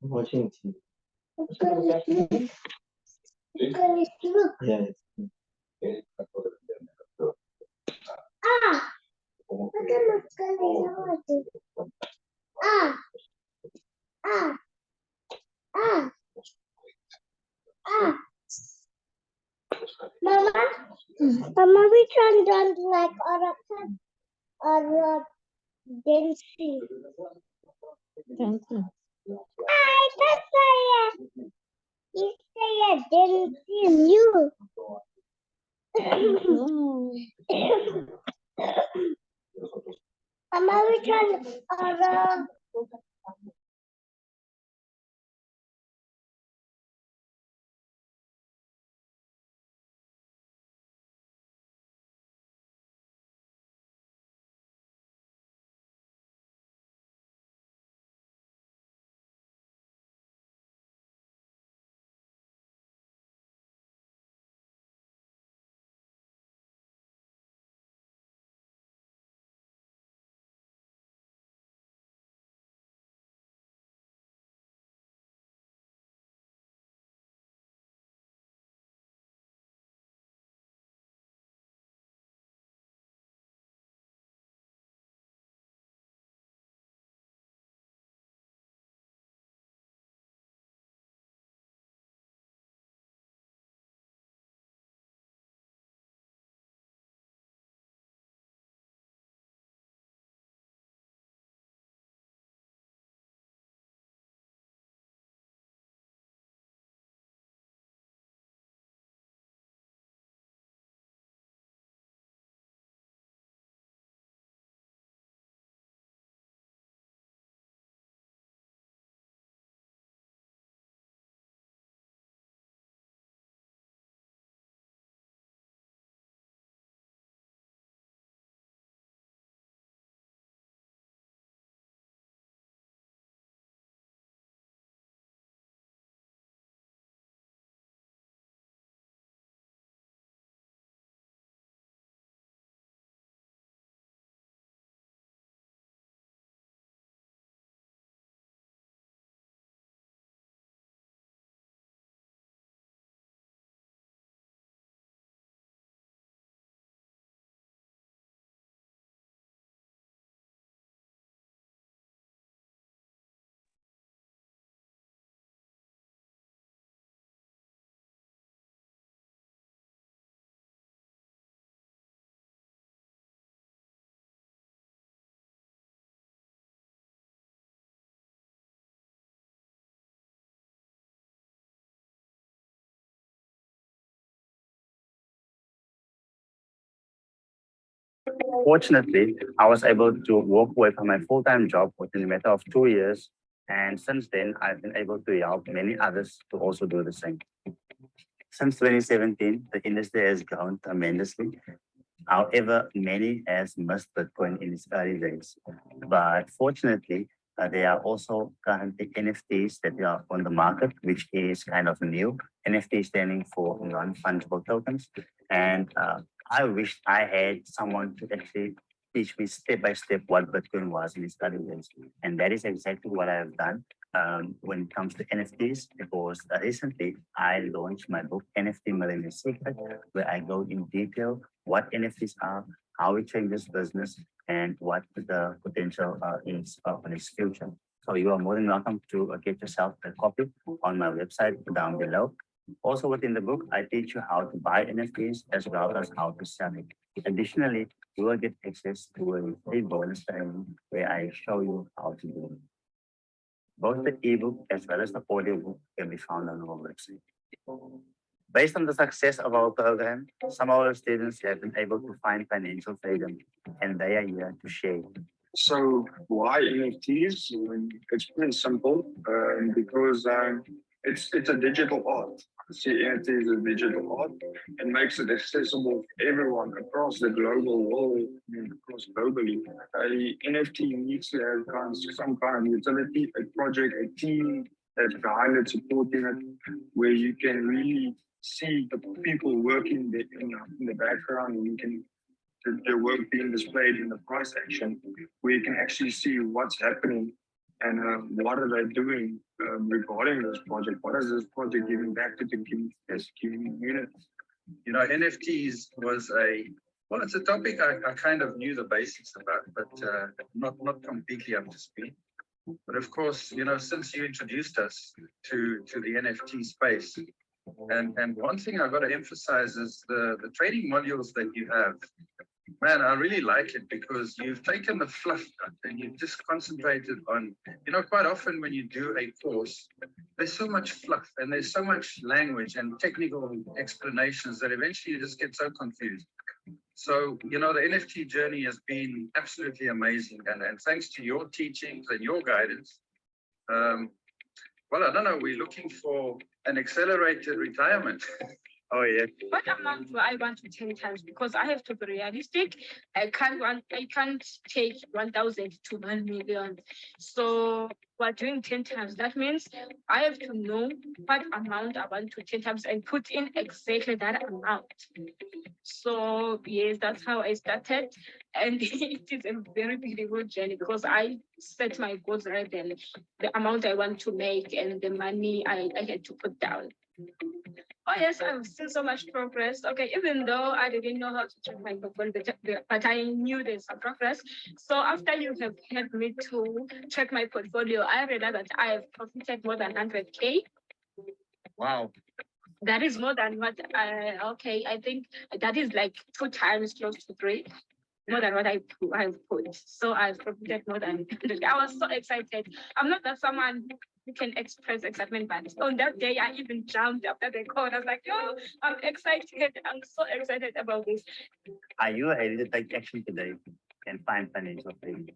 Watching TV. Yeah. Mama, which one don't like or dancing? Dancing. That's why you say dancing. You. Mama, which one or Fortunately, I was able to walk away from my full-time job within a matter of 2 years. And since then, I've been able to help many others to also do the same. Since 2017, the industry has grown tremendously. However, many has missed Bitcoin in its early days. But fortunately, there are also currently NFTs that are on the market, which is kind of new. NFT standing for non-fungible tokens. And I wish I had someone to actually teach me step by step what Bitcoin was in its early days. And that is exactly what I have done when it comes to NFTs, because recently I launched my book, NFT Millionaire Secret, where I go in detail what NFTs are, how it changes business, and what the potential is in its future. So you are more than welcome to get yourself a copy on my website down below. Also within the book, I teach you how to buy NFTs as well as how to sell it. Additionally, you will get access to a free bonus training where I show you how to do it. Both the ebook as well as the audiobook can be found on our website. Based on the success of our program, some of our students have been able to find financial freedom, and they are here to share. So why NFTs? It's pretty simple because it's a digital art. See, NFT is a digital art and makes it accessible for everyone across the global world, across globally. A NFT needs to have some kind of utility, a project, a team that's behind it, supporting it, where you can really see the people working in the background, and you can the work being displayed in the price action, where you can actually see what's happening and what are they doing regarding this project. What is this project giving back to the community? You know, NFTs was well, it's a topic I kind of knew the basics about, but not completely up to speed. But of course, you know, since you introduced us to the NFT space, and one thing I've got to emphasize is the training modules that you have. Man, I really like it because you've taken the fluff out and you've just concentrated on, you know, quite often when you do a course, there's so much fluff and there's so much language and technical explanations that eventually you just get so confused. So, you know, the NFT journey has been absolutely amazing. And thanks to your teachings and your guidance, well, I don't know, we're looking for an accelerated retirement. Oh, yeah. What amount do I want to 10 times? Because I have to be realistic. I can't take 1,000 to 1 million. So we're doing 10 times. That means I have to know what amount I want to 10 times and put in exactly that amount. So yes, that's how I started. And it is a very beautiful journey because I set my goals right then, the amount I want to make and the money I had to put down. Oh yes, I've seen so much progress. Okay, even though I didn't know how to check my portfolio, but I knew there's some progress. So after you have helped me to check my portfolio, I realized that I have profited more than 100K. Wow. That is more than what I think that is like 2 times close to 3 more than what I've put. So I've profited more than 100. I was so excited. I'm not that someone who can express excitement, but on that day I even jumped after the call. I was like, oh, I'm excited. I'm so excited about this. Are you ready to take action today and find financial freedom?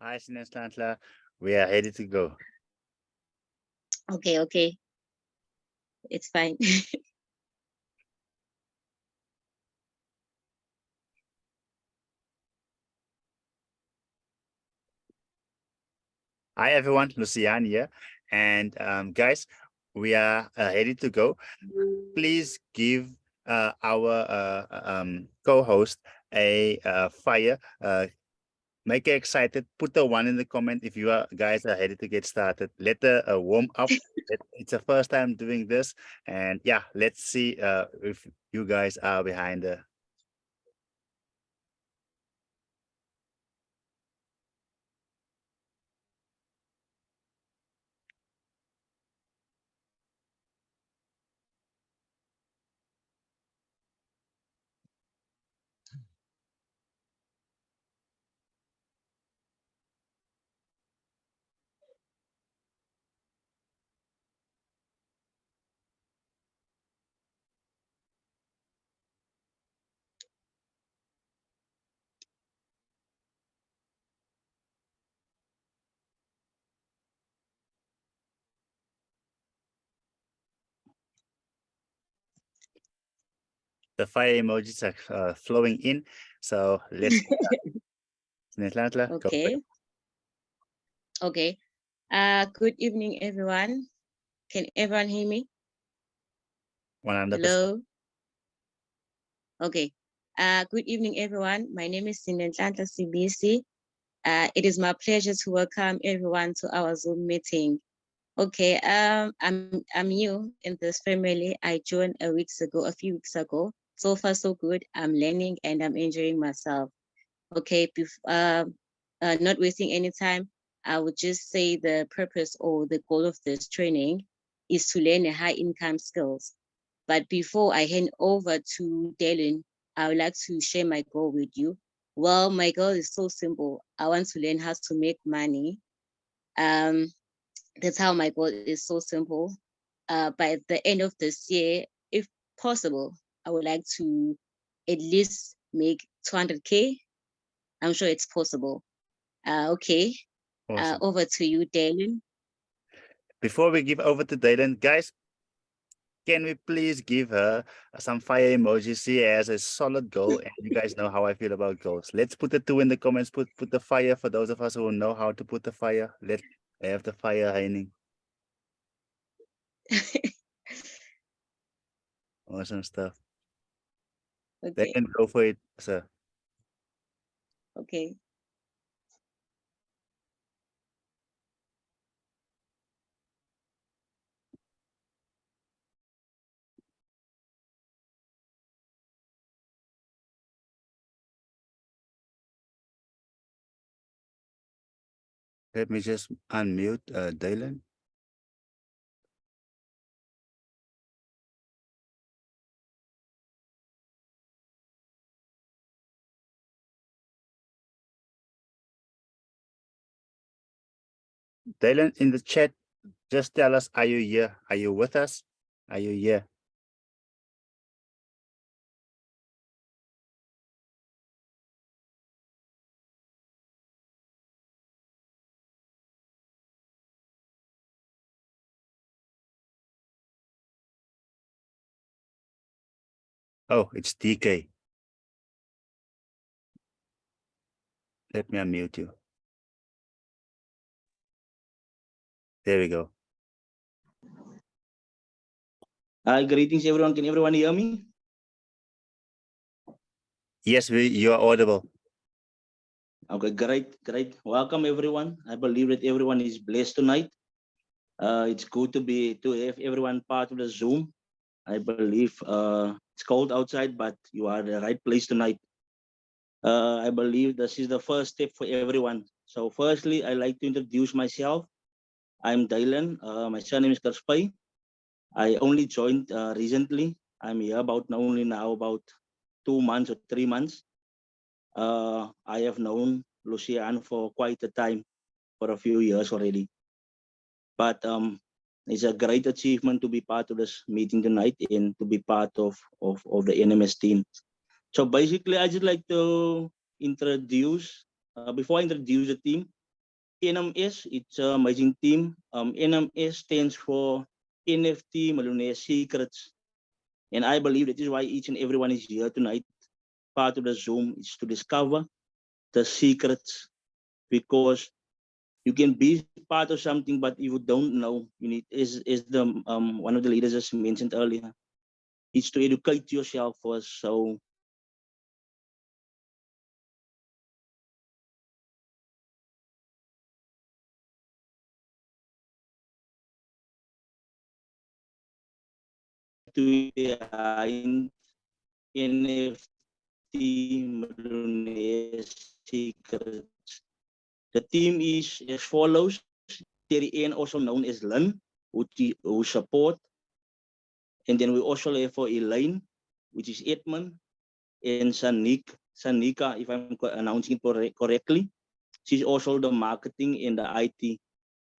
Hi, Sinestantla. We are ready to go. Okay. It's fine. Hi, everyone. Lucian here. And guys, we are ready to go. Please give our co-host a fire. Make it excited. Put the 1 in the comment if you guys are ready to get started. Let the warm up. It's the first time doing this. And yeah, let's see if you guys are behind the fire emojis are flowing in. So let's Okay. Good evening, everyone. Can everyone hear me? 100%. Hello. Okay. Good evening, everyone. My name is Sinenhlanhla Sibisi. It is my pleasure to welcome everyone to our Zoom meeting. Okay. I'm new in this family. I joined a few weeks ago. So far, so good. I'm learning and I'm enjoying myself. Okay. Not wasting any time, I would just say the purpose or the goal of this training. is to learn a high income skills. But before I hand over to Dylan, I would like to share my goal with you. Well, my goal is so simple. I want to learn how to make money. That's how my goal is so simple. By the end of this year, if possible, I would like to at least make 200K. I'm sure it's possible. Okay. Awesome. Over to you, Dylan. Before we give over to Dylan, guys, can we please give her some fire emojis? She has a solid goal, and you guys know how I feel about goals. Let's put the 2 in the comments. Put the fire for those of us who know how to put the fire. Let's have the fire haining. Awesome stuff. They Okay. can go for it, sir. Okay. Let me just unmute Dylan. Dylan, in the chat, just tell us, are you here? Are you with us? Are you here? Oh, it's DK. Let me unmute you. There we go. Hi, greetings everyone. Can everyone hear me? Yes, you are audible. Okay, great. Welcome everyone. I believe that everyone is blessed tonight. It's good to have everyone part of the Zoom. I believe it's cold outside, but you are the right place tonight. I believe this is the first step for everyone. So firstly, I like to introduce myself. I'm Dylan. My surname is Karspai. I only joined recently. I'm here about only now about 2 months or 3 months. I have known Lucian for quite a time, for a few years already. But it's a great achievement to be part of this meeting tonight and to be part of the NMS team. So basically, I just like to introduce, before I introduce the team, NMS, it's an amazing team. NMS stands for NFT Millionaire Secrets. And I believe that is why each and everyone is here tonight. Part of the Zoom is to discover the secrets, because you can be part of something, but if you don't know, you need is the one of the leaders just mentioned earlier, it's to educate yourself first. So to behind NFT Millionaire Secrets. The team is as follows. Terry N, also known as Lynn, who support. And then we also have for Elaine, which is Edmund, and Sanika, if I'm announcing it correctly. She's also the marketing and the IT.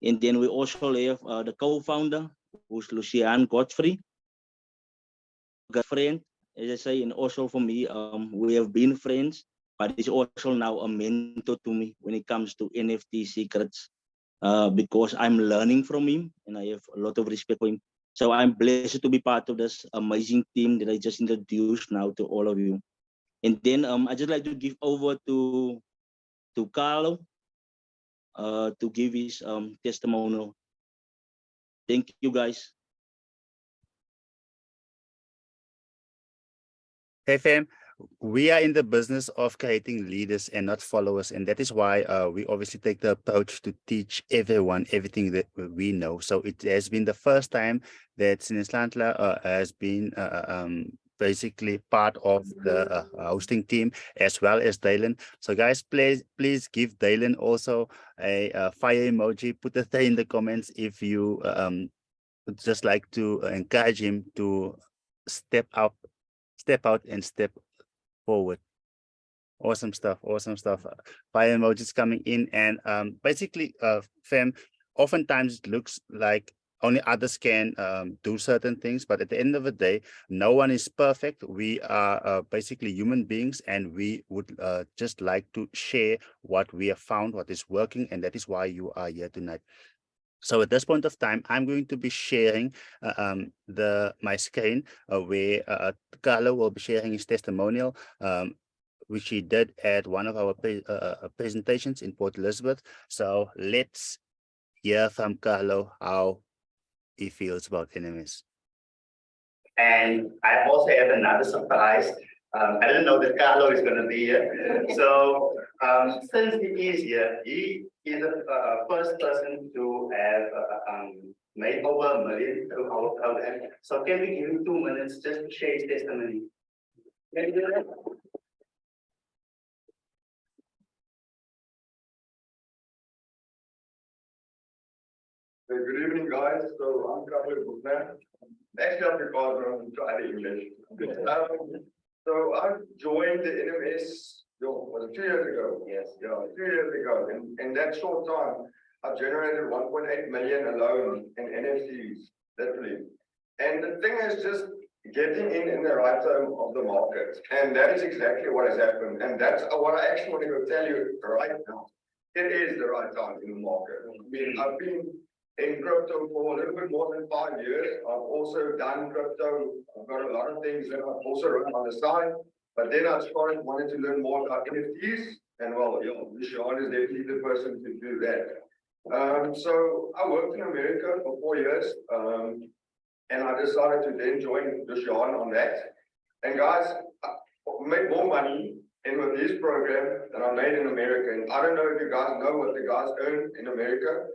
And then we also have the co-founder, who's Lucian Godfrey, a friend, as I say, and also for me, we have been friends, but he's also now a mentor to me when it comes to NFT secrets, because I'm learning from him and I have a lot of respect for him. So I'm blessed to be part of this amazing team that I just introduced now to all of you. And then I just like to give over to Carlo to give his testimonial. Thank you, guys. Hey fam, we are in the business of creating leaders and not followers, and that is why we obviously take the approach to teach everyone everything that we know. So it has been the first time that Sinislandla has been basically part of the hosting team, as well as Dylan. So guys, please give Dylan also a fire emoji. Put a thing in the comments if you just like to encourage him to step out and step forward. Awesome stuff. Awesome stuff. Fire emojis coming in, and basically, fam, oftentimes it looks like only others can do certain things, but at the end of the day, no one is perfect. We are basically human beings, and we would just like to share what we have found, what is working, and that is why you are here tonight. So at this point of time, I'm going to be sharing my screen where Carlo will be sharing his testimonial, which he did at one of our presentations in Port Elizabeth. So let's hear from Carlo how he feels about NMS. And I also have another surprise. I didn't know that Carlo is going to be here. So since he is here, he is the first person to have made over $1 million through our program. So can we give him 2 minutes just to share his testimony? Can you do that? Good evening, guys. So I'm Cashflow Bookman. Actually, I'm recording on try English. So I joined the NMS, was it 2 years ago? Yes. Yeah, 2 years ago. In that short time, I've generated 1.8 million alone in NFTs, literally. And the thing is just getting in the right time of the market. And that is exactly what has happened. And that's what I actually want to go tell you right now. It is the right time in the market. I've been in crypto for a little bit more than 5 years. I've also done crypto. I've got a lot of things that I've also run on the side. But then I started wanting to learn more about NFTs. And well, Lucian is definitely the person to do that. So I worked in America for 4 years. And I decided to then join Lucian on that. And guys, I made more money in with this program than I made in America. And I don't know if you guys know what the guys earn in America.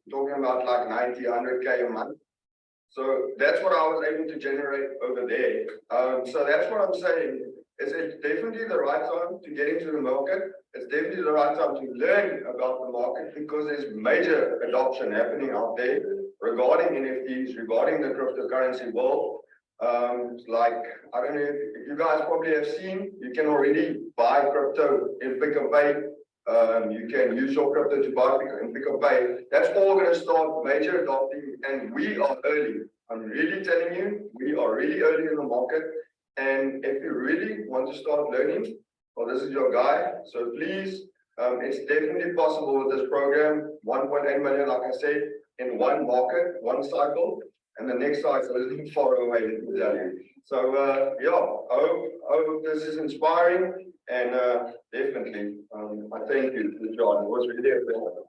Talking about like 90, 100K a month. So that's what I was able to generate over there. So that's what I'm saying. It's definitely the right time to get into the market. It's definitely the right time to learn about the market because there's major adoption happening out there regarding NFTs, regarding the cryptocurrency world. Like, I don't know if you guys probably have seen, you can already buy crypto in Pick and Pay. You can use your crypto to buy and Pick and Pay. That's all going to start major adopting, and we are early. I'm really telling you, we are really early in the market. And if you really want to start learning, well, this is your guy. So please, it's definitely possible with this program. 1.8 million, like I said, in one market, one cycle, and the next cycle is far away, let me tell you. So yeah, I hope this is inspiring, and definitely, I thank you, John. It was really a pleasure.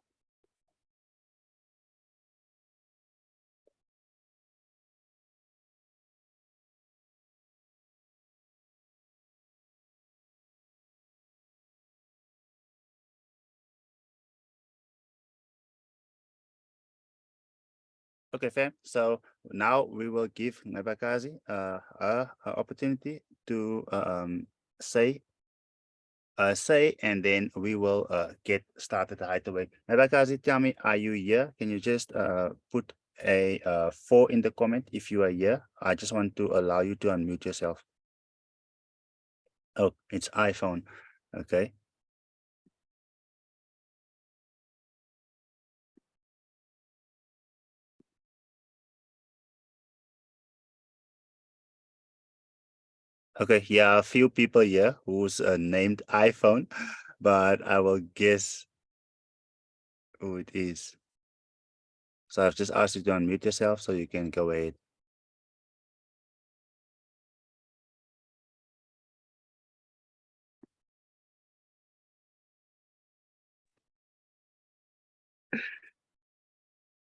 Okay, fam. So now we will give Nabakazi a opportunity to say, and then we will get started right away. Nabakazi, tell me, are you here? Can you just put a 4 in the comment if you are here? I just want to allow you to unmute yourself. Oh, it's iPhone. Okay. Okay, yeah, a few people here who's named iPhone, but I will guess who it is. So I've just asked you to unmute yourself so you can go ahead.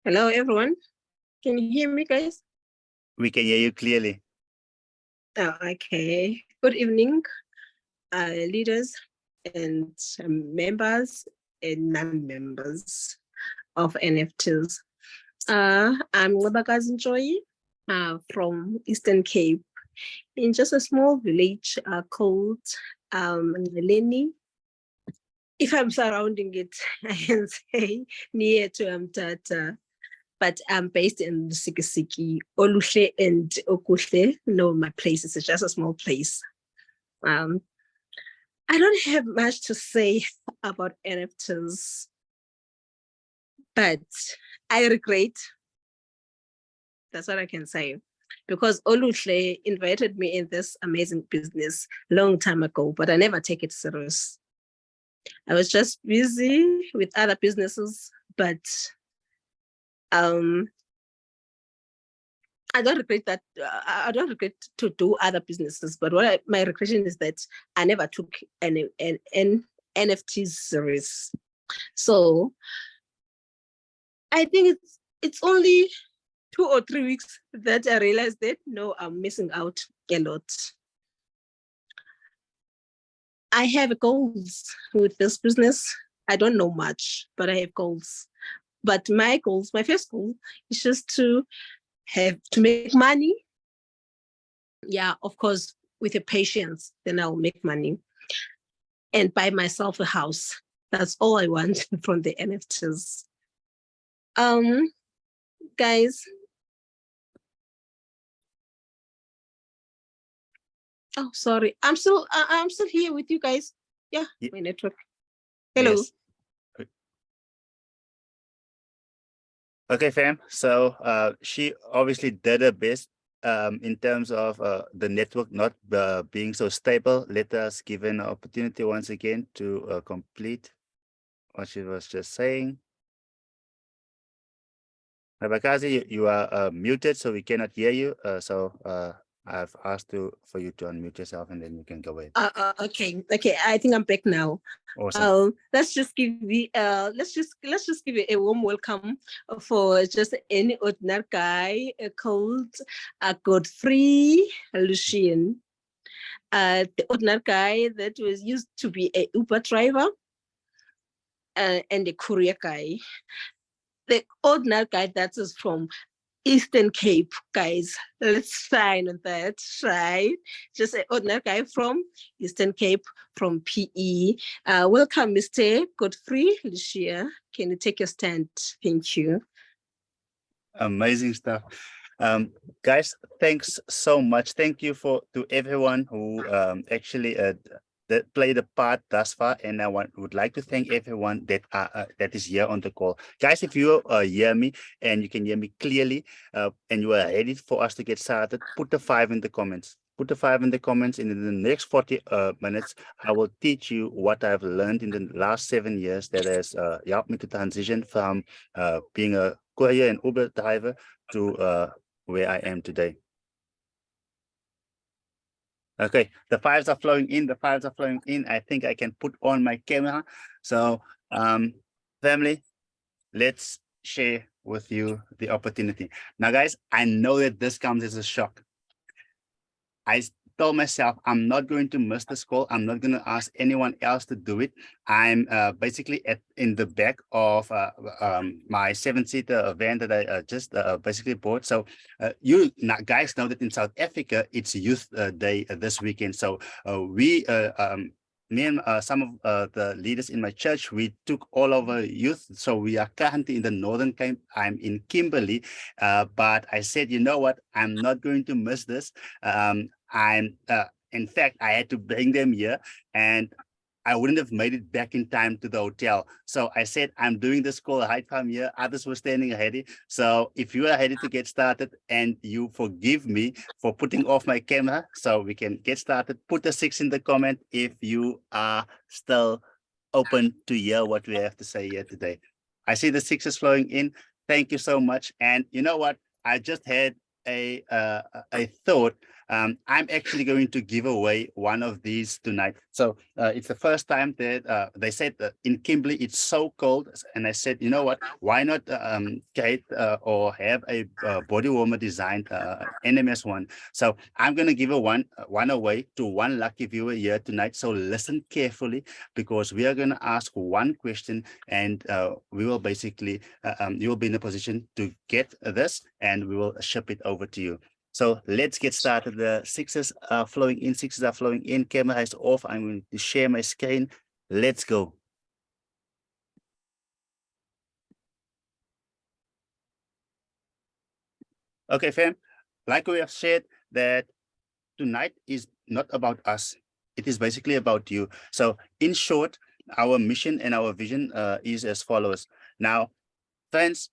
Hello, everyone. Can you hear me, guys? We can hear you clearly. Oh, okay. Good evening, leaders and members and non-members of NFTs. I'm Wabakazi Joy from Eastern Cape, in just a small village called Ngeleni. If I'm surrounding it, I can say near to Mtata. but I'm based in Sikisiki. Oluhle and Okuhle, no, my place is just a small place. I don't have much to say about NFTs, but I regret. That's what I can say. Because Oluhle invited me in this amazing business long time ago, but I never take it serious. I was just busy with other businesses, but I don't regret that. I don't regret to do other businesses, but my regression is that I never took an NFTs serious. So I think it's only 2 or 3 weeks that I realized that no, I'm missing out a lot. I have goals with this business. I don't know much, but I have goals. But my first goal is just to make money. Yeah, of course, with the patience, then I'll make money and buy myself a house. That's all I want from the NFTs. Guys. Oh, sorry. I'm still here with you guys. Yeah, my network. Hello. Yes. Okay, fam. So she obviously did her best in terms of the network not being so stable. Let us give an opportunity once again to complete what she was just saying. Bakazi, you are muted, so we cannot hear you. I've asked for you to unmute yourself, and then you can go ahead. Okay. I think I'm back now. Awesome. Let's just give you a warm welcome for just any ordinary guy called Godfrey Lucien. The ordinary guy that was used to be a Uber driver and a courier guy. The ordinary guy that is from Eastern Cape, guys. Let's sign on that, right? Just an ordinary guy from Eastern Cape, from PE. Welcome, Mr. Godfrey Lucia. Can you take your stand? Thank you. Amazing stuff. Guys, thanks so much. Thank you to everyone who actually that played a part thus far, and I would like to thank everyone that is here on the call. Guys, if you hear me and you can hear me clearly and you are ready for us to get started, put a 5 in the comments. Put a 5 in the comments, and in the next 40 minutes, I will teach you what I've learned in the last 7 years that has helped me to transition from being a courier and Uber driver to where I am today. Okay, the 5s are flowing in. The 5s are flowing in. I think I can put on my camera. So, family, let's share with you the opportunity. Now, guys, I know that this comes as a shock. I told myself I'm not going to miss this call. I'm not going to ask anyone else to do it. I'm basically in the back of my 7-seater van that I just basically bought. So you guys know that in South Africa, it's Youth Day this weekend. So me and some of the leaders in my church, we took all of our youth. So we are currently in the Northern Cape. I'm in Kimberley, but I said, you know what? I'm not going to miss this. In fact, I had to bring them here, and I wouldn't have made it back in time to the hotel. So I said, I'm doing this call right from here. Others were standing ready. So if you are ready to get started and you forgive me for putting off my camera so we can get started, put a 6 in the comment if you are still open to hear what we have to say here today. I see the 6s flowing in. Thank you so much. And you know what? I just had a thought. I'm actually going to give away one of these tonight. So it's the first time that they said that in Kimberley it's so cold, and I said, you know what? Why not create or have a body warmer designed NMS one? So I'm going to give one away to one lucky viewer here tonight. So listen carefully, because we are going to ask one question, and we will basically you will be in a position to get this, and we will ship it over to you. So let's get started. The 6s are flowing in. 6s are flowing in. Camera is off. I'm going to share my screen. Let's go. Okay, fam. Like we have said that tonight is not about us. It is basically about you. So in short, our mission and our vision is as follows. Now, friends,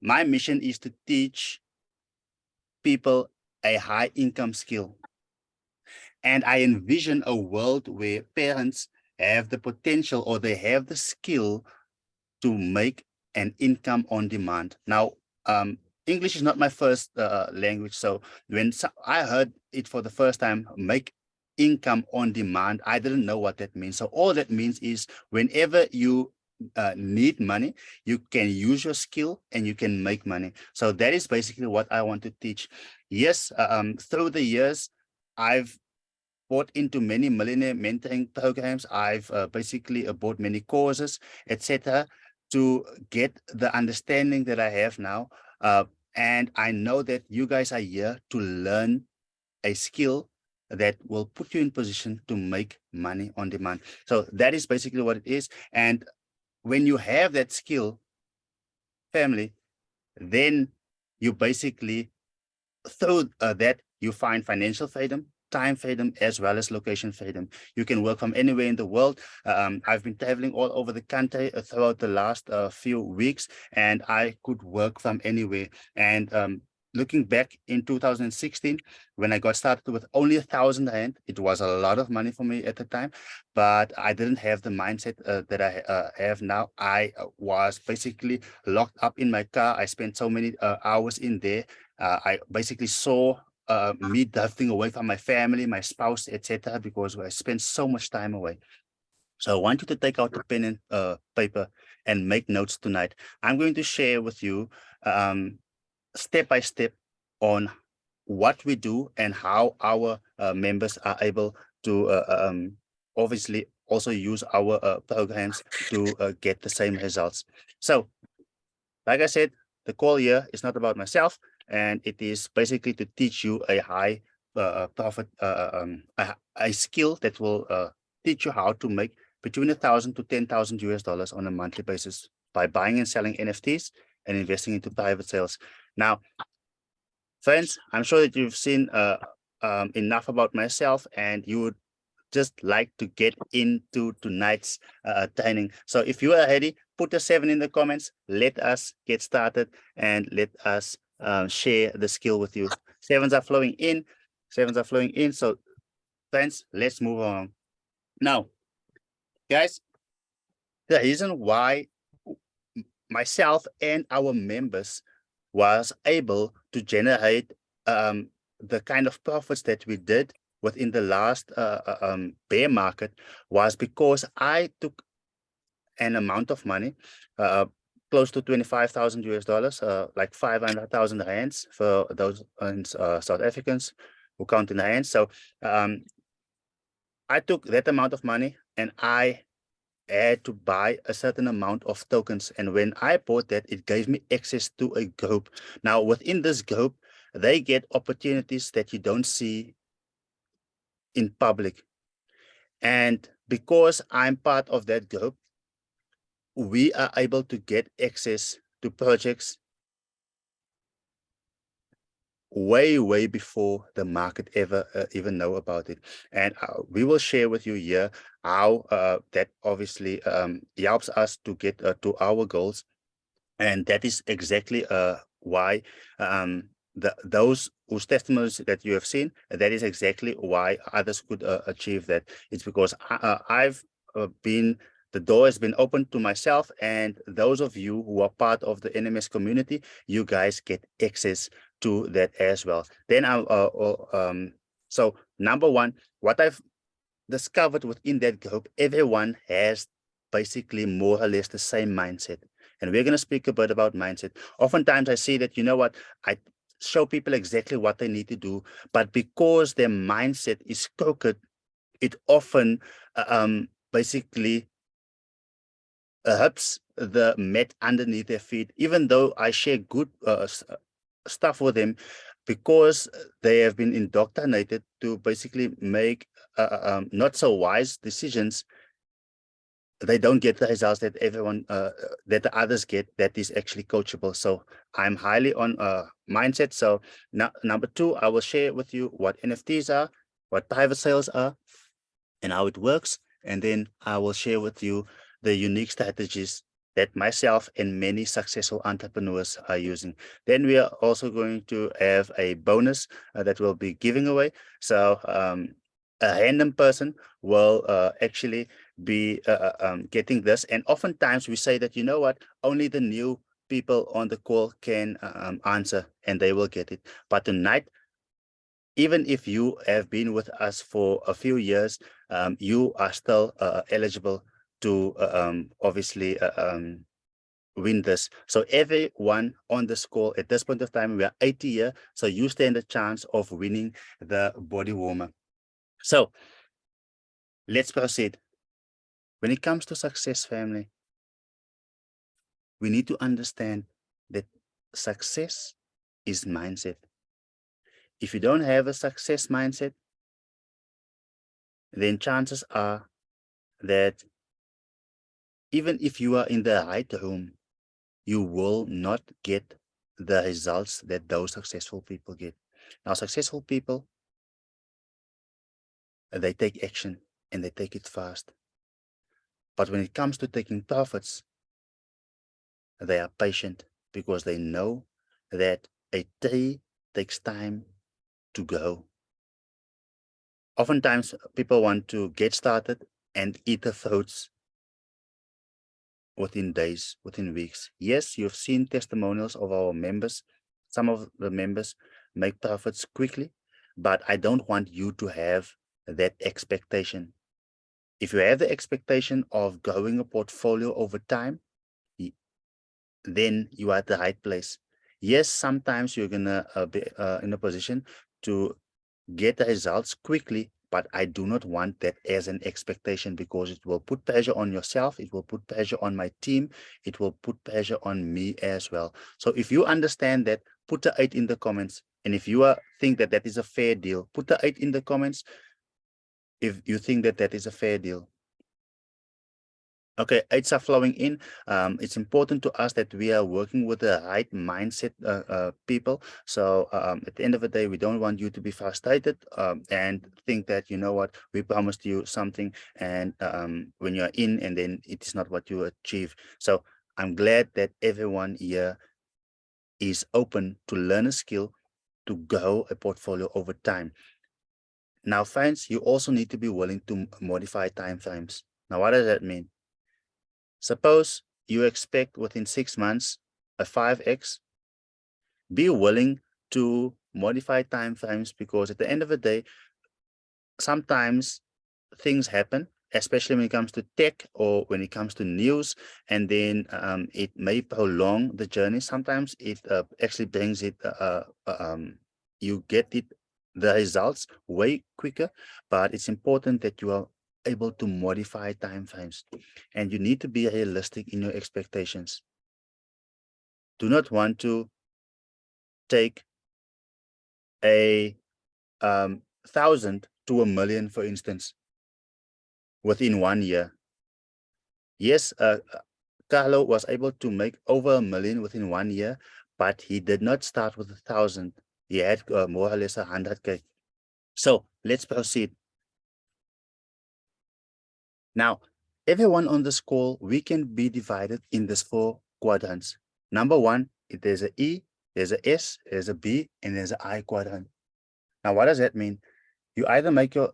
my mission is to teach people a high income skill. And I envision a world where parents have the potential or they have the skill to make an income on demand. Now, English is not my first language. So when I heard it for the first time, make income on demand, I didn't know what that means. So all that means is whenever you need money, you can use your skill and you can make money. So that is basically what I want to teach. Yes, through the years, I've bought into many millionaire mentoring programs. I've basically bought many courses, etc., to get the understanding that I have now. And I know that you guys are here to learn a skill that will put you in position to make money on demand. So that is basically what it is. And when you have that skill, family, then you basically, through that, you find financial freedom, time freedom, as well as location freedom. You can work from anywhere in the world. I've been traveling all over the country throughout the last few weeks, and I could work from anywhere. And looking back in 2016, when I got started with only R1,000, it was a lot of money for me at the time, but I didn't have the mindset that I have now. I was basically locked up in my car. I spent so many hours in there. I basically saw me drifting away from my family, my spouse, etc., because I spent so much time away. So I want you to take out the pen and paper and make notes tonight. I'm going to share with you step by step on what we do and how our members are able to obviously also use our programs to get the same results. So, like I said, the call here is not about myself, and it is basically to teach you a high profit, a skill that will teach you how to make between 1,000 to 10,000 US dollars on a monthly basis by buying and selling NFTs and investing into private sales. Now, friends, I'm sure that you've seen enough about myself, and you would just like to get into tonight's training. So if you are ready, put a 7 in the comments. Let us get started and let us share the skill with you. Sevens are flowing in. Sevens are flowing in. So friends, let's move on. Now, guys, the reason why myself and our members was able to generate the kind of profits that we did within the last bear market was because I took an amount of money close to 25,000 US dollars, like 500,000 rands for those South Africans who count in rands. So I took that amount of money and I had to buy a certain amount of tokens. And when I bought that, it gave me access to a group. Now, within this group, they get opportunities that you don't see in public. And because I'm part of that group, we are able to get access to projects way before the market ever even know about it. And we will share with you here how that obviously helps us to get to our goals. And that is exactly why those whose testimonies that you have seen, that is exactly why others could achieve that. It's because I've been, the door has been opened to myself, and those of you who are part of the NMS community, you guys get access to that as well. Then so number one, what I've discovered within that group, everyone has basically more or less the same mindset. And we're going to speak a bit about mindset. Oftentimes I see that, you know what, I show people exactly what they need to do, but because their mindset is crooked, it often basically helps the mat underneath their feet, even though I share good stuff with them, because they have been indoctrinated to basically make not so wise decisions. they don't get the results that everyone, that the others get, that is actually coachable. So I'm highly on mindset. So now, number 2, I will share with you what NFTs are, what private sales are, and how it works. And then I will share with you the unique strategies that myself and many successful entrepreneurs are using. Then we are also going to have a bonus that we'll be giving away. So a random person will actually be getting this. And oftentimes we say that, you know what, only the new people on the call can answer and they will get it. But tonight, even if you have been with us for a few years, you are still eligible to obviously win this. So everyone on this call at this point of time, we are 80 here, so you stand a chance of winning the body warmer. So let's proceed. When it comes to success, family, we need to understand that success is mindset. If you don't have a success mindset, then chances are that even if you are in the right room, you will not get the results that those successful people get. Now, successful people, they take action and they take it fast. But when it comes to taking profits, they are patient because they know that a tree takes time to grow. Oftentimes, people want to get started and eat the fruits within days, within weeks. Yes, you've seen testimonials of our members. Some of the members make profits quickly, but I don't want you to have that expectation. If you have the expectation of growing a portfolio over time, then you are at the right place. Yes, sometimes you're gonna be in a position to get the results quickly, but I do not want that as an expectation because it will put pressure on yourself. It will put pressure on my team. It will put pressure on me as well. So if you understand that, put the 8 in the comments. And if you think that that is a fair deal, put the 8 in the comments if you think that that is a fair deal. Okay, 8s are flowing in. It's important to us that we are working with the right mindset people. So at the end of the day, we don't want you to be frustrated and think that, you know what, we promised you something and when you're in and then it is not what you achieve. So I'm glad that everyone here is open to learn a skill to grow a portfolio over time. Now, friends, you also need to be willing to modify time frames. Now, what does that mean? Suppose you expect within 6 months a 5x, be willing to modify time frames because at the end of the day, sometimes things happen, especially when it comes to tech or when it comes to news, and then it may prolong the journey. Sometimes it actually brings it, you get it, the results way quicker, but it's important that you are able to modify time frames and you need to be realistic in your expectations. Do not want to take a 1,000 to 1,000,000, for instance, within 1 year. Yes, Carlo was able to make over 1,000,000 within 1 year, but he did not start with 1,000. He had more or less 100K. So let's proceed. Now, everyone on this call, we can be divided in these 4 quadrants. Number 1, there's an E, there's a S, there's a B, and there's an I quadrant. Now, what does that mean? You either make your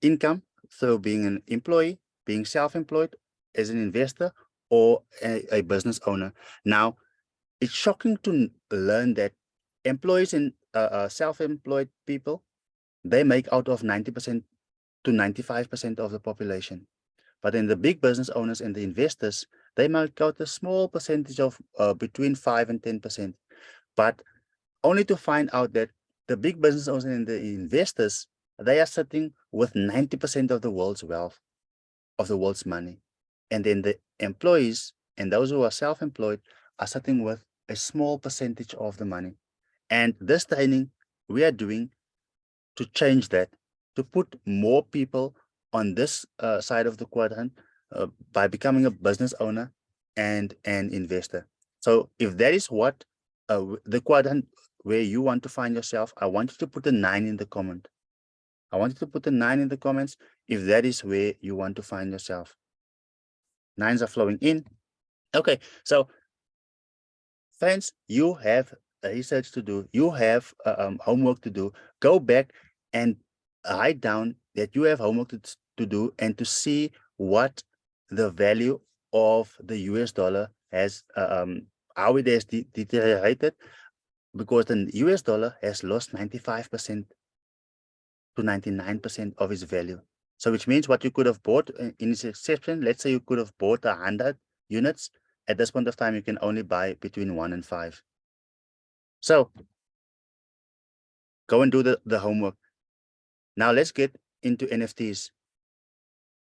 income through being an employee, being self-employed, as an investor, or a business owner. Now, it's shocking to learn that employees and self-employed people, they make out of 90% to 95% of the population. But then the big business owners and the investors, they make out a small percentage of between 5 and 10%. But only to find out that the big business owners and the investors, they are sitting with 90% of the world's wealth, of the world's money. And then the employees and those who are self-employed are sitting with a small percentage of the money. And this training we are doing to change that, to put more people on this side of the quadrant by becoming a business owner and an investor. So if that is what the quadrant where you want to find yourself, I want you to put a 9 in the comment. I want you to put a 9 in the comments if that is where you want to find yourself. 9s are flowing in. Okay, so friends, you have research to do. You have homework to do. Go back and write down that you have homework to do and to see what the value of the US dollar has, how it has deteriorated, because the US dollar has lost 95% to 99% of its value. So which means what you could have bought in its exception, let's say you could have bought 100 units. At this point of time, you can only buy between 1 and 5. So go and do the homework. Now let's get into NFTs.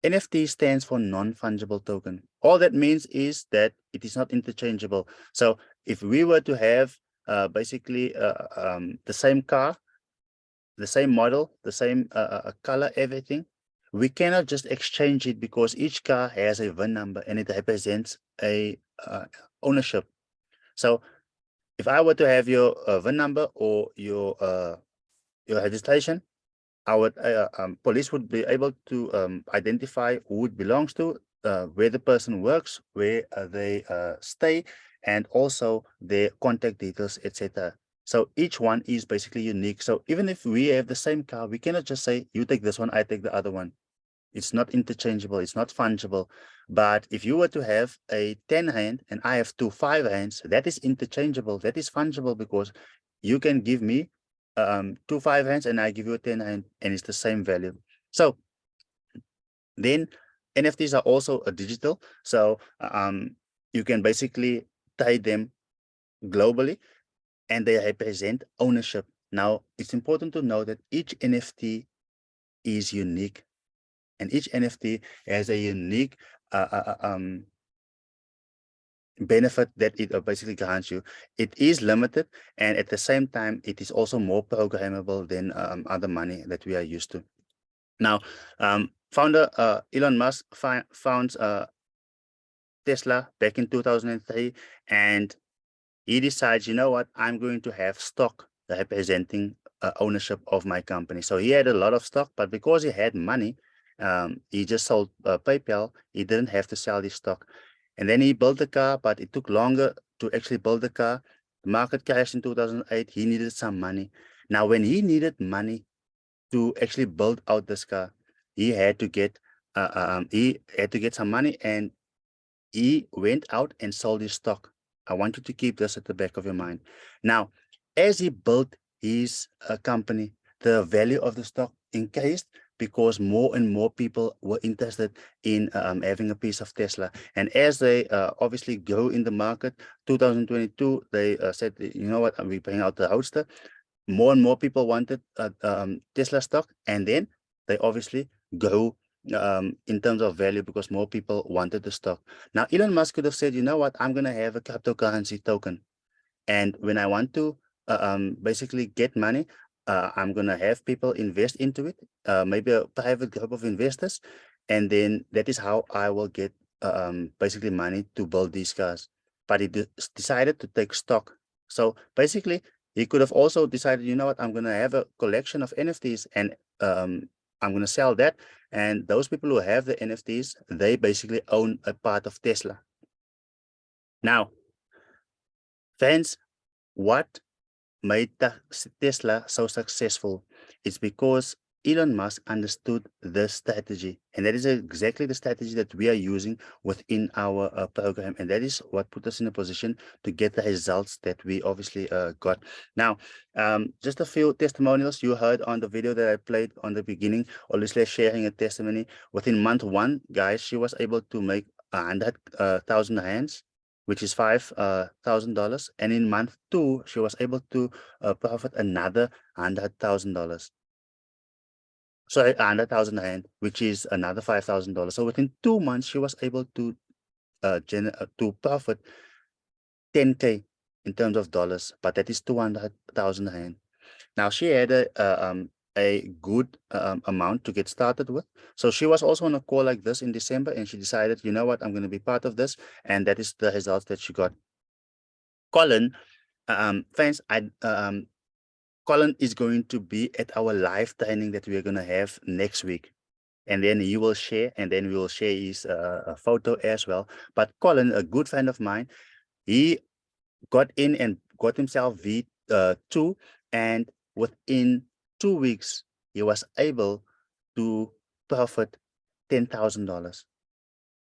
NFT stands for non-fungible token. All that means is that it is not interchangeable. So if we were to have basically the same car, the same model, the same color, everything, we cannot just exchange it because each car has a VIN number and it represents a ownership. So if I were to have your VIN number or your registration, our police would be able to identify who it belongs to, where the person works, where they stay, and also their contact details, etc. So each one is basically unique. So even if we have the same car, we cannot just say, you take this one, I take the other one. It's not interchangeable, it's not fungible. But if you were to have a 10 hand and I have 2 5 hands, that is interchangeable, that is fungible, because you can give me 2 5 hands and I give you a 10 hand and it's the same value. So then NFTs are also a digital. So you can basically trade them globally and they represent ownership. Now, it's important to know that each NFT is unique and each NFT has a unique benefit that it basically grants you. It is limited, and at the same time, it is also more programmable than other money that we are used to. Now, founder Elon Musk founds Tesla back in 2003, and he decides, you know what, I'm going to have stock representing ownership of my company. So he had a lot of stock, but because he had money, he just sold PayPal. He didn't have to sell his stock. And then he built the car, but it took longer to actually build the car. The market crashed in 2008. He needed some money. Now, when he needed money to actually build out this car, he had to get some money, and he went out and sold his stock. I want you to keep this at the back of your mind. Now, as he built his company, the value of the stock increased because more and more people were interested in having a piece of Tesla. And as they obviously grew in the market, 2022, they said, you know what, we're bringing out the Roadster. More and more people wanted Tesla stock, and then they obviously grew in terms of value because more people wanted the stock. Now, Elon Musk could have said, you know what, I'm going to have a cryptocurrency token. And when I want to basically get money, I'm going to have people invest into it, maybe a private group of investors. And then that is how I will get basically money to build these cars. But he decided to take stock. So basically, he could have also decided, you know what, I'm going to have a collection of NFTs and I'm going to sell that. And those people who have the NFTs, they basically own a part of Tesla. Now, fans, what made Tesla so successful? It's because Elon Musk understood this strategy, and that is exactly the strategy that we are using within our program, and that is what put us in a position to get the results that we obviously got. Now, just a few testimonials you heard on the video that I played on the beginning. Obviously, sharing a testimony. Within month 1, guys, she was able to make 100,000 rands, which is $5,000. And in month 2, she was able to profit another $100,000. Sorry, 100,000 rand, which is another $5,000. So within 2 months, she was able to profit 10K in terms of dollars, but that is 200,000 rand. Now she had a a good amount to get started with. So she was also on a call like this in December, and she decided, you know what, I'm going to be part of this, and that is the results that she got. Colin, fans, Colin is going to be at our live training that we are going to have next week. And then he will share, and then we will share his photo as well. But Colin, a good friend of mine, he got in and got himself V2, and within 2 weeks, he was able to profit $10,000.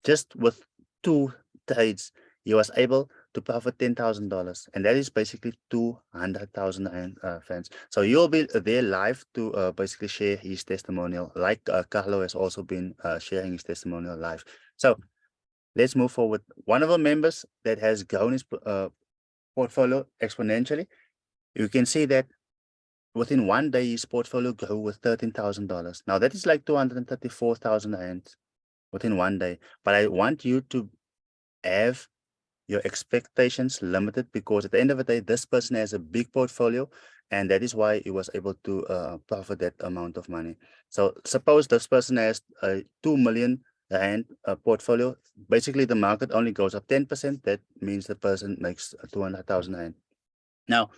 Just with 2 trades, he was able to profit $10,000, and that is basically 200,000 fans. So you'll be there live to basically share his testimonial, like Carlo has also been sharing his testimonial live. So let's move forward. One of our members that has grown his portfolio exponentially, you can see that within 1 day his portfolio grew with $13,000. Now that is like 234,000 rand within 1 day. But I want you to have your expectations limited, because at the end of the day, this person has a big portfolio, and that is why he was able to profit that amount of money. So suppose this person has a 2 million rand portfolio. Basically, the market only goes up 10%. That means the person makes 200,000 rand. Now,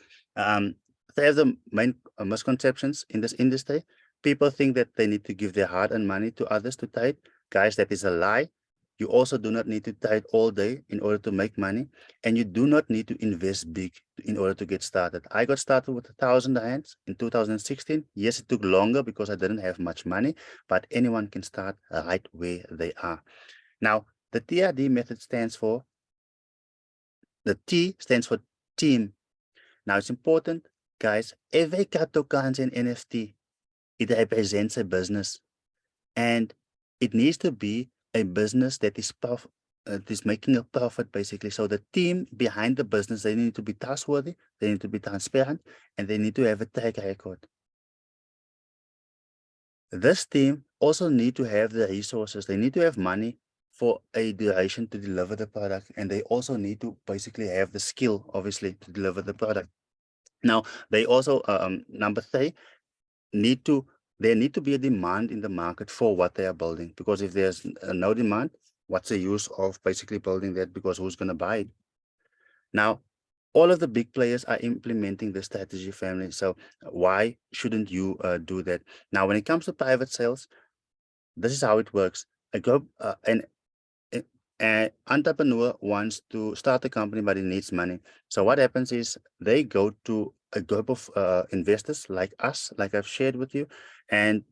there's the main misconceptions in this industry. People think that they need to give their hard-earned money to others to trade. Guys, that is a lie. You also do not need to trade all day in order to make money, and you do not need to invest big in order to get started. I got started with 1,000 rands in 2016. Yes, it took longer because I didn't have much money, but anyone can start right where they are. Now, the TRD method stands for, the T stands for team. Now, it's important, guys, every cryptocurrency and NFT, it represents a business, and it needs to be a business that is making a profit, basically. So the team behind the business, they need to be trustworthy, they need to be transparent, and they need to have a track record. This team also need to have the resources. They need to have money for a duration to deliver the product, and they also need to basically have the skill, obviously, to deliver the product. Now, they also, number 3, there need to be a demand in the market for what they are building, because if there's no demand, what's the use of basically building that, because who's going to buy it? Now, all of the big players are implementing this strategy, family. So why shouldn't you do that? Now, when it comes to private sales, this is how it works. An entrepreneur wants to start a company, but he needs money. So what happens is they go to a group of investors like us, like I've shared with you. And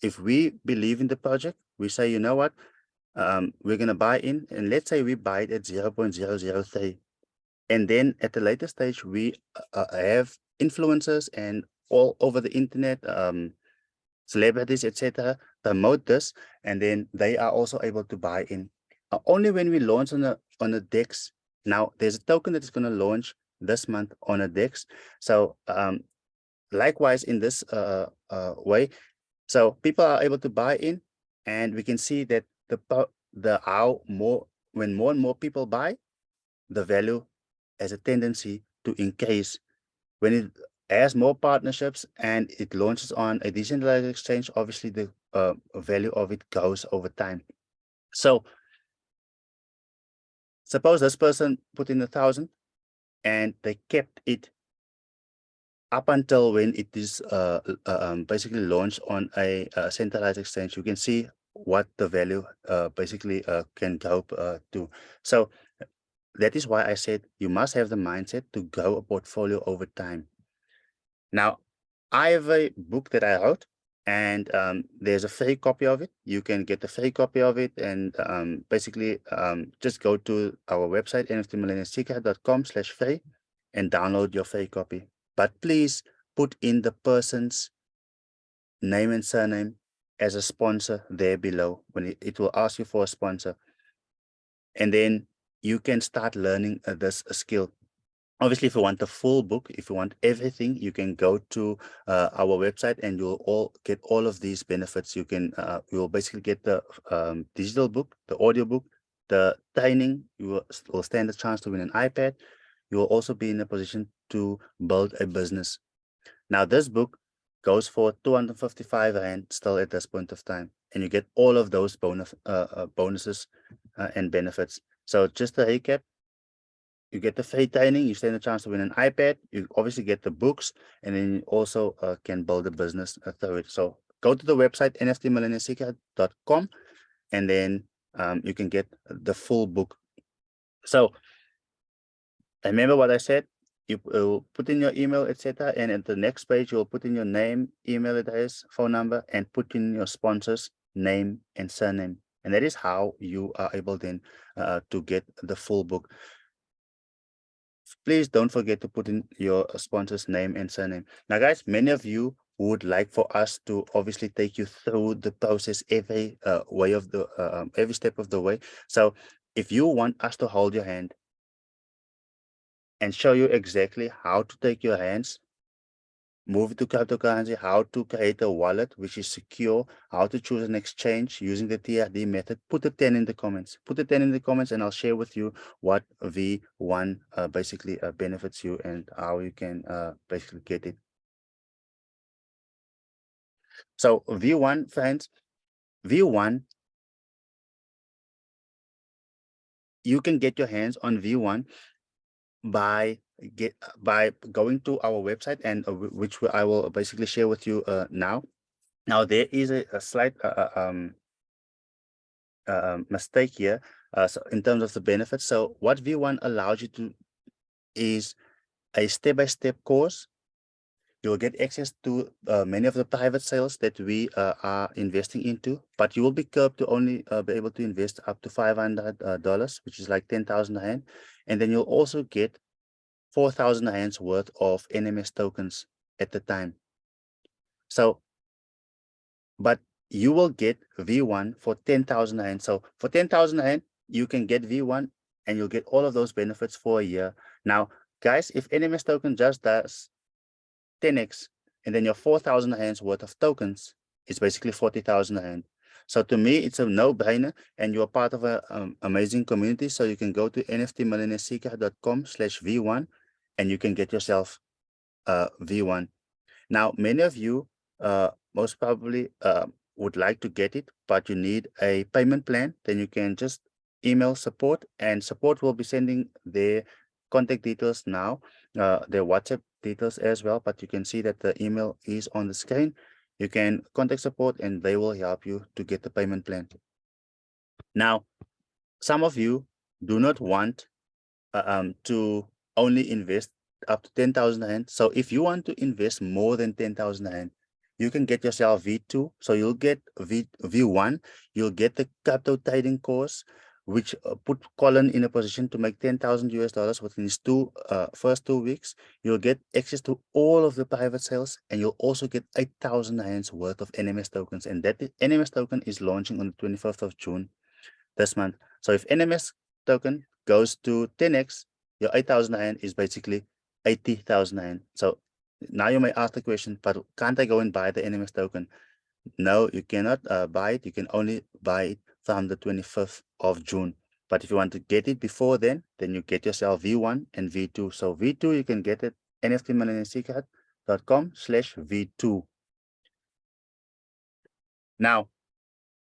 if we believe in the project, we say, you know what, we're going to buy in. And let's say we buy it at 0.003. And then at the later stage, we have influencers and all over the internet, celebrities, etc., promote this, and then they are also able to buy in. Only when we launch on a DEX. Now, there's a token that is going to launch this month on a DEX. So likewise in this way, so people are able to buy in, and we can see that when more and more people buy, the value has a tendency to increase. When it has more partnerships and it launches on a decentralized exchange, obviously the value of it goes over time. So suppose this person put in 1,000 and they kept it up until when it is basically launched on a centralized exchange. You can see what the value basically can go to. So that is why I said you must have the mindset to grow a portfolio over time. Now, I have a book that I wrote, and there's a free copy of it. You can get a free copy of it, and basically just go to our website, nftmillennialsecret.com/free, and download your free copy. But please put in the person's name and surname as a sponsor there below. When it will ask you for a sponsor, and then you can start learning this skill. Obviously, if you want the full book, if you want everything, you can go to our website, and you'll all get all of these benefits. You will basically get the digital book, the audio book, the training. You will stand a chance to win an iPad. You will also be in a position to build a business. Now, this book goes for 255 Rand still at this point of time. And you get all of those bonuses and benefits. So just to recap, you get the free training, you stand a chance to win an iPad, you obviously get the books, and then you also can build a business through it. So go to the website nftmillionairesecret.com, and then you can get the full book. So remember what I said, you will put in your email, etc. And at the next page, you'll put in your name, email address, phone number, and put in your sponsor's name and surname. And that is how you are able then to get the full book. Please don't forget to put in your sponsor's name and surname. Now, guys, many of you would like for us to obviously take you through the process every way of the every step of the way. So if you want us to hold your hand and show you exactly how to take your hands, move to cryptocurrency, how to create a wallet which is secure, how to choose an exchange using the TRD method, put a 10 in the comments. Put a 10 in the comments and I'll share with you what V1 basically benefits you and how you can basically get it. So V1, friends, V1, you can get your hands on V1 by going to our website, and which I will basically share with you now. Now there is a slight mistake here so in terms of the benefits. So what V1 allows you to is a step-by-step course. You'll get access to many of the private sales that we are investing into, but you will be curbed to only be able to invest up to $500, which is like 10,000 Rand. And then you'll also get 4,000 Rands worth of NMS tokens at the time. So, but you will get V1 for 10,000 Rand. So for 10,000 Rand, you can get V1 and you'll get all of those benefits for a year. Now, guys, if NMS token just does 10x, and then your 4,000 Rands worth of tokens is basically 40,000 Rand. So to me, it's a no-brainer, and you're part of an amazing community. So you can go to nftmillionairesecret.com/V1, and you can get yourself V1. Now, many of you most probably would like to get it, but you need a payment plan. Then you can just email support, and support will be sending their contact details now, their WhatsApp details as well, but you can see that the email is on the screen. You can contact support and they will help you to get the payment plan. Now, some of you do not want to only invest up to 10,000 Rand. So if you want to invest more than 10,000 Rand, you can get yourself V2. So you'll get V1, you'll get the crypto trading course, which put Colin in a position to make $10,000 within his first 2 weeks. You'll get access to all of the private sales, and you'll also get 8,000 Rands worth of NMS tokens. And that NMS token is launching on the 25th of June this month. So if NMS token goes to 10x, your 8,000 Rand is basically 80,000 Rand. So now you may ask the question, but can't I go and buy the NMS token? No, you cannot buy it. You can only buy it from the 25th of June. But if you want to get it before then you get yourself V1 and V2. So V2, you can get it nftmillionairesecret.com/V2. Now,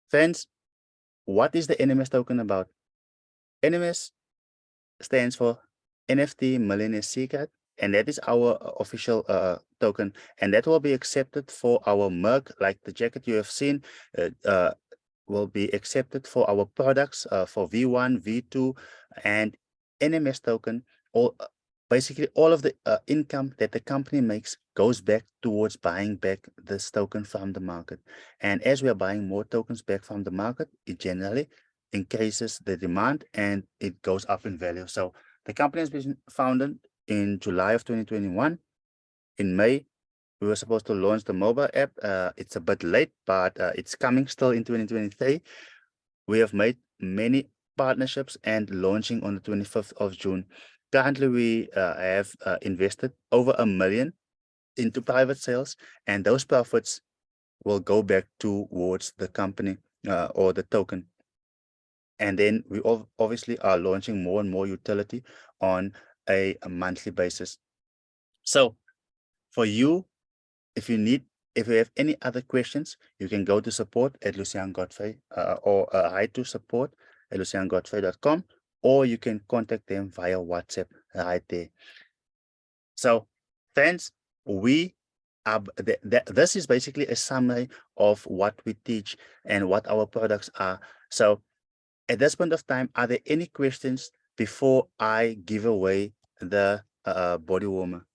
friends, what is the NMS token about? NMS stands for NFT Millionaire Secret, and that is our official token, and that will be accepted for our merch, like the jacket you have seen, will be accepted for our products for V1, V2, and NMS token. Basically, all of the income that the company makes goes back towards buying back this token from the market. And as we are buying more tokens back from the market, it generally increases the demand and it goes up in value. So the company has been founded in July of 2021. In May, we were supposed to launch the mobile app. It's a bit late, but it's coming still in 2023. We have made many partnerships and launching on the 25th of June. Currently, we have invested over $1 million into private sales, and those profits will go back towards the company or the token. And then we obviously are launching more and more utility on a monthly basis. So for you, if you need if you have any other questions, you can go to support at Lucian Godfrey or hi to support at luciangodfrey.com, or you can contact them via WhatsApp right there. So, friends, we are, this is basically a summary of what we teach and what our products are. So, at this point of time, are there any questions before I give away the body warmer?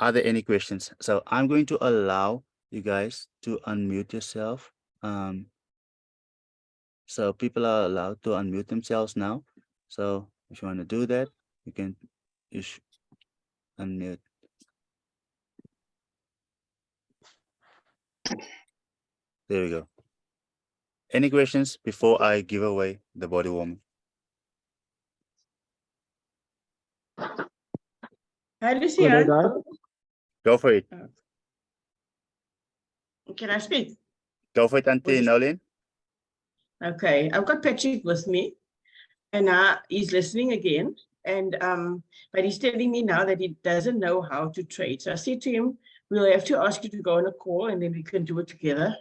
Are there any questions? So I'm going to allow you guys to unmute yourself. So people are allowed to unmute themselves now. So if you want to do that, you can just unmute. There we go. Any questions before I give away the body warmer? Hi, Lucian. Go for it. Can I speak? Go for it, Auntie Nolin. Okay, I've got Patrick with me, and he's listening again. And but he's telling me now that he doesn't know how to trade. So I said to him, we'll have to ask you to go on a call, and then we can do it together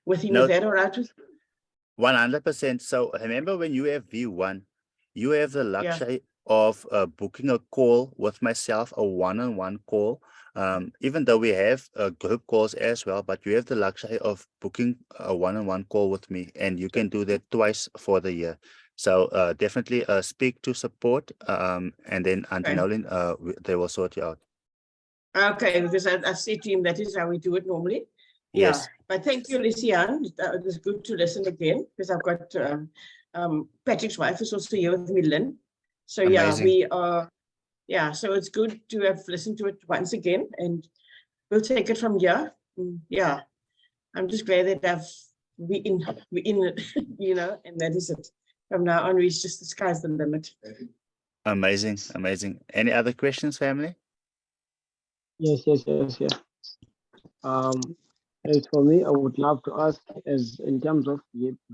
with him. No. Is that all right with you? 100%. So remember, when you have V1, you have the luxury of booking a call with myself, a one-on-one call. Even though we have group calls as well, but you have the luxury of booking a one-on-one call with me, and you can do that twice for the year. So definitely speak to support, and then Auntie Nolin, they will sort you out. Okay, because I said to him that is how we do it normally. Yes. Yeah, but thank you, Lucian. It was good to listen again, because I've got Patrick's wife is also here with me, Lynn. So yeah, we are. Yeah, so it's good to have listened to it once again, and we'll take it from here. Yeah, I'm just glad that we in it, you know, and that is it. From now on, it's just the sky's the limit. Amazing, amazing. Any other questions, family? Yes. As for me, I would love to ask, as in terms of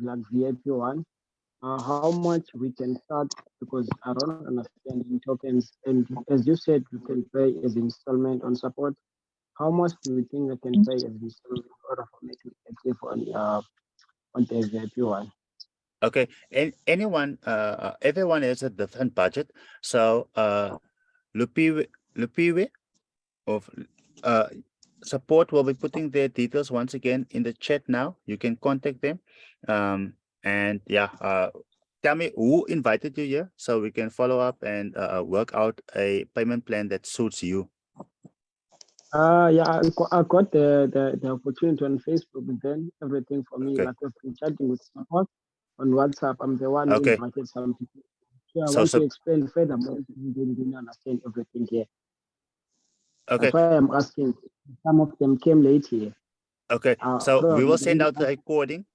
like VIP1, how much we can start, because I don't understand in tokens. And as you said, you can pay as installment on support. How much do we think I can pay as installment in order for me to achieve on the VIP1? Okay, and everyone has a different budget. So Lupiwe of support will be putting their details once again in the chat now. You can contact them. And yeah, tell me who invited you here so we can follow up and work out a payment plan that suits you. Yeah, I got the opportunity on Facebook, and then everything for me, like I've been chatting with support on WhatsApp. I'm the one who invited some people. So I want to explain further more. You didn't understand everything here. Okay. That's why I'm asking. Some of them came late here. Okay, so we will send out the recording.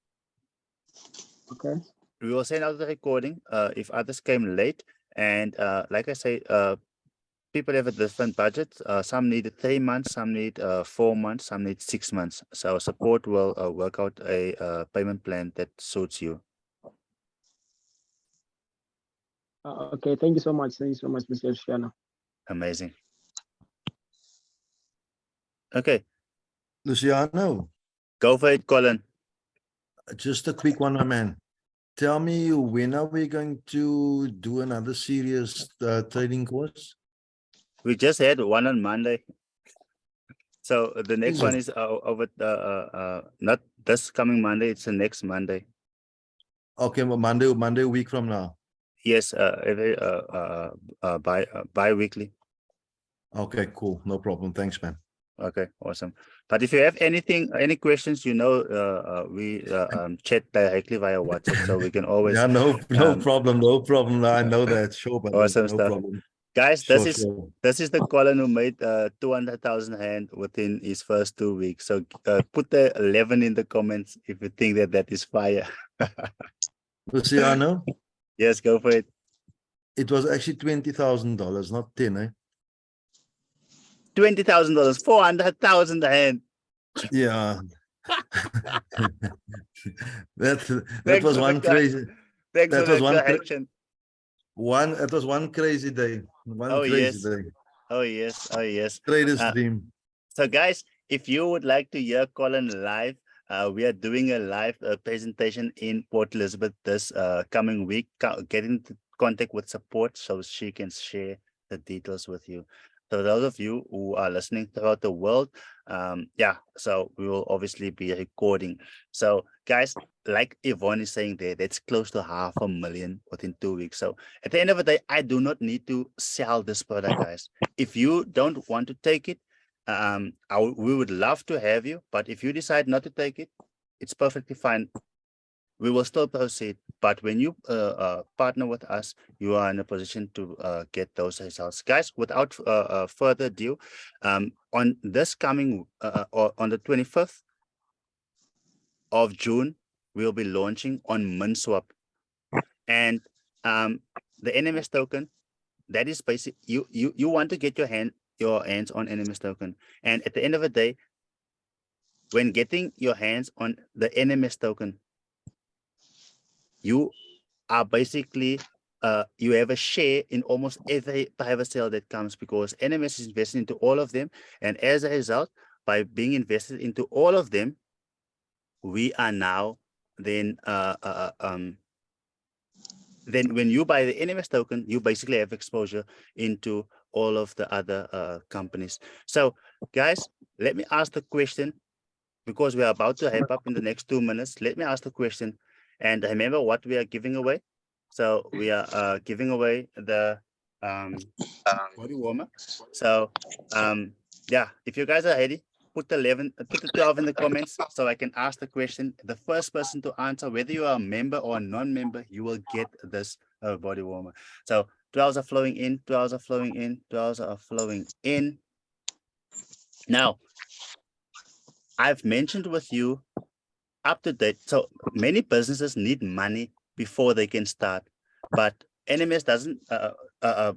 Okay. We will send out the recording if others came late. And like I say, people have a different budget. Some need 3 months, some need 4 months, some need 6 months. So support will work out a payment plan that suits you. Okay, thank you so much. Thank you so much, Mr. Shiana. Amazing. Okay. Luciano. Go for it, Colin. Just a quick one, my man. Tell me, when are we going to do another serious trading course? We just had one on Monday. So the next one is over not this coming Monday, it's the next Monday. Okay, well, Monday a week from now. Yes, every bi-weekly. Okay, cool. No problem. Thanks, man. Okay, awesome. But if you have any questions, you know, we chat directly via WhatsApp, so we can always. Yeah, no problem. I know that. Sure, but awesome no stuff. problem. Guys, Sure. this is the Colin who made 200,000 rand within his first 2 weeks. So put the 11 in the comments if you think that is fire. Luciano? Yes, go for it. It was actually $20,000, not 10, eh? $20,000, 400,000 rand. Yeah. that was one crazy. Thanks that for was the one correction. It was one crazy day. One crazy day. Oh yes. Trader's dream. So guys, if you would like to hear Colin live, we are doing a live presentation in Port Elizabeth this coming week. Get into contact with support so she can share the details with you. So those of you who are listening throughout the world, yeah, so we will obviously be recording. So guys, like Yvonne is saying there, that's close to 500,000 within 2 weeks. So at the end of the day, I do not need to sell this product, guys. If you don't want to take it, we would love to have you, but if you decide not to take it, it's perfectly fine. We will still proceed. But when you partner with us, you are in a position to get those results. Guys, without further ado, on this coming, or on the 25th of June, we'll be launching on MinSwap. And the NMS token, that is basic. You want to get your hands on NMS token. And at the end of the day, when getting your hands on the NMS token, you are basically, you have a share in almost every private sale that comes, because NMS is invested into all of them. And as a result, by being invested into all of them, we are now then when you buy the NMS token, you basically have exposure into all of the other companies. So guys, let me ask the question, because we are about to wrap up in the next 2 minutes. Let me ask the question, and remember what we are giving away. So we are giving away the body warmer. So yeah, if you guys are ready, put the 12 in the comments so I can ask the question. The first person to answer, whether you are a member or a non-member, you will get this body warmer. So 12s are flowing in, 12s are flowing in, 12s are flowing in. Now, I've mentioned with you up to date. So many businesses need money before they can start, but NMS doesn't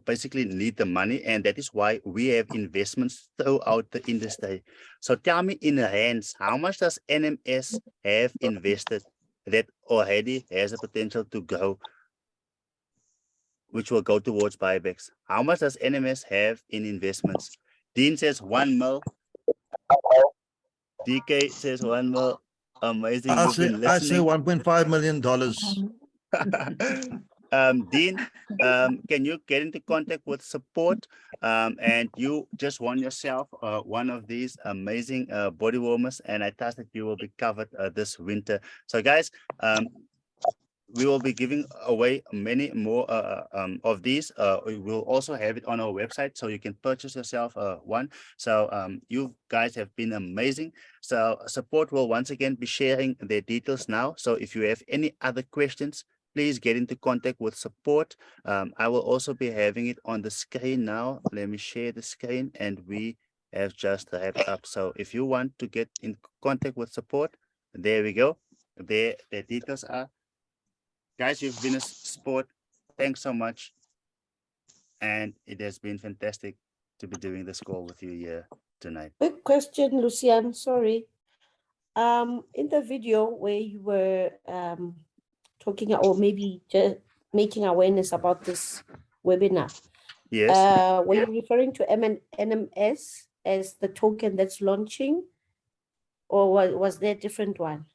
basically need the money, and that is why we have investments throughout the industry. So tell me in rands, how much does NMS have invested that already has a potential to grow, which will go towards buybacks? How much does NMS have in investments? Dean says 1 mil. DK says 1 mil. Amazing. I You've say been I say listening. $1.5 million. Dean, can you get into contact with support? And you just won yourself one of these amazing body warmers, and I trust that you will be covered this winter. So guys, we will be giving away many more of these. We will also have it on our website, so you can purchase yourself one. So you guys have been amazing. So support will once again be sharing their details now. So if you have any other questions, please get into contact with support. I will also be having it on the screen now. Let me share the screen, and we have just wrapped up. So if you want to get in contact with support, there we go. There, the details are. Guys, you've been a support. Thanks so much. And it has been fantastic to be doing this call with you here tonight. Quick question, Lucian, sorry. In the video where you were talking, or maybe just making awareness about this webinar, Yes. were you referring to NMS as the token that's launching, or was there a different one?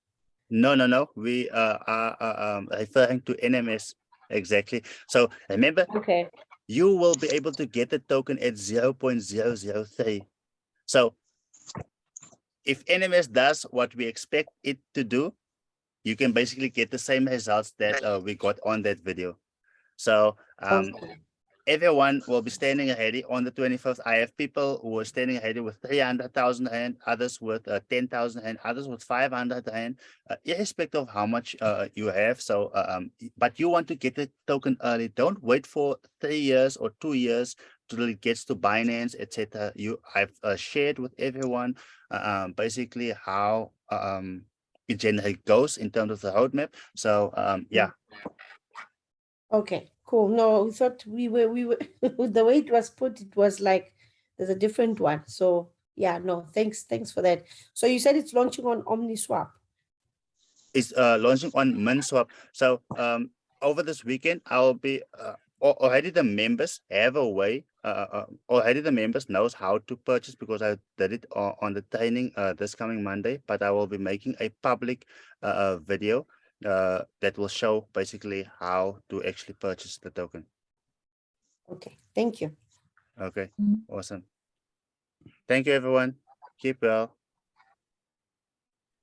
No. We are referring to NMS exactly. So remember, okay, you will be able to get the token at 0.003. So if NMS does what we expect it to do, you can basically get the same results that we got on that video. So everyone will be standing ready on the 25th. I have people who are standing ready with 300,000 rand, others with 10,000 rand, others with 500 rand, irrespective of how much you have. So, but you want to get the token early. Don't wait for 3 years or 2 years till it gets to Binance, etc. I've shared with everyone basically how it generally goes in terms of the roadmap. So, yeah. Okay, cool. No, we thought we were the way it was put, it was like there's a different one. So yeah, no, thanks for that. So you said it's launching on OmniSwap. It's launching on MinSwap. So over this weekend, I'll be already the members have a way already the members knows how to purchase because I did it on the training this coming Monday, but I will be making a public video that will show basically how to actually purchase the token. Okay, thank you. Okay, awesome. Thank you, everyone. Keep well.